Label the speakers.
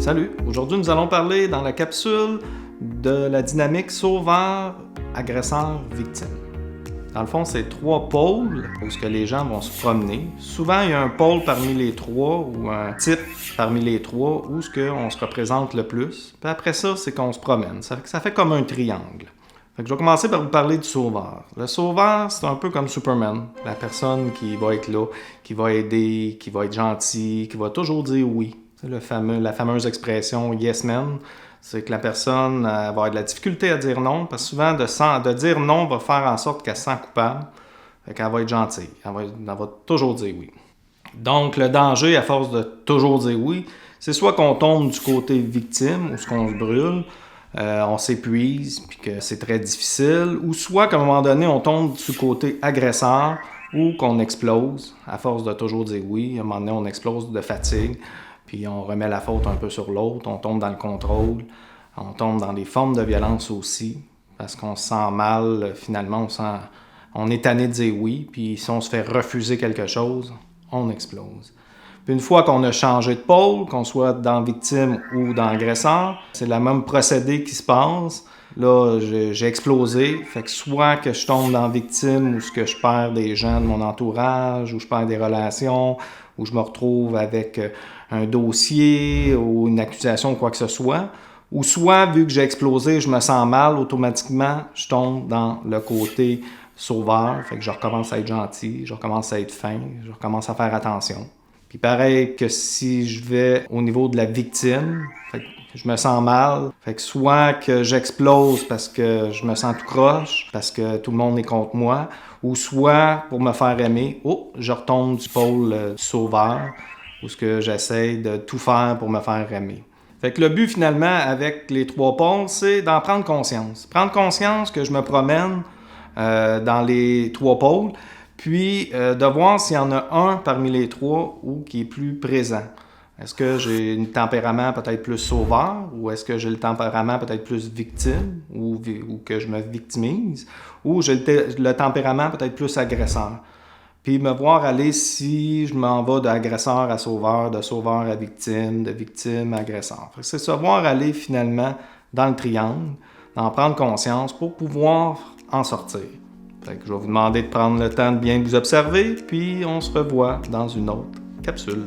Speaker 1: Salut! Aujourd'hui, nous allons parler dans la capsule de la dynamique sauveur-agresseur-victime. Dans le fond, c'est 3 pôles où les gens vont se promener. Souvent, il y a un pôle parmi les 3 ou un type parmi les 3 où on se représente le plus. Puis après ça, c'est qu'on se promène. Ça fait comme un triangle. Je vais commencer par vous parler du sauveur. Le sauveur, c'est un peu comme Superman. La personne qui va être là, qui va aider, qui va être gentil, qui va toujours dire oui. C'est la fameuse expression « yes man », c'est que la personne va avoir de la difficulté à dire non, parce que souvent, de dire non va faire en sorte qu'elle se sent coupable, qu'elle va être gentille, elle va toujours dire oui. Donc, le danger, à force de toujours dire oui, c'est soit qu'on tombe du côté victime, ou qu'on se brûle, on s'épuise, puis que c'est très difficile, ou soit qu'à un moment donné, on tombe du côté agresseur, ou qu'on explose, à force de toujours dire oui, à un moment donné, on explose de fatigue, puis on remet la faute un peu sur l'autre, on tombe dans le contrôle, on tombe dans des formes de violence aussi, parce qu'on se sent mal, finalement, on est tanné de dire oui, puis si on se fait refuser quelque chose, on explose. Puis une fois qu'on a changé de pôle, qu'on soit dans victime ou dans agresseur, c'est le même procédé qui se passe. Là, j'ai explosé, fait que soit que je tombe dans victime ou que je perds des gens de mon entourage, ou je perds des relations, ou je me retrouve avec un dossier ou une accusation ou quoi que ce soit, ou soit, vu que j'ai explosé, je me sens mal, automatiquement, je tombe dans le côté sauveur, fait que je recommence à être gentil, je recommence à être fin, je recommence à faire attention. Puis pareil que si je vais au niveau de la victime, fait que je me sens mal, fait que soit que j'explose parce que je me sens tout croche, parce que tout le monde est contre moi, ou soit pour me faire aimer, je retombe du pôle sauveur, où j'essaie de tout faire pour me faire aimer. Fait que le but finalement avec les 3 pôles, c'est d'en prendre conscience. Prendre conscience que je me promène dans les 3 pôles, puis de voir s'il y en a un parmi les 3 ou qui est plus présent. Est-ce que j'ai un tempérament peut-être plus sauveur, ou est-ce que j'ai le tempérament peut-être plus victime, ou que je me victimise, ou j'ai le tempérament peut-être plus agresseur. Puis me voir aller si je m'en vais d'agresseur à sauveur, de sauveur à victime, de victime à agresseur. C'est se voir aller finalement dans le triangle, d'en prendre conscience pour pouvoir en sortir. Fait que je vais vous demander de prendre le temps de bien vous observer, puis on se revoit dans une autre capsule.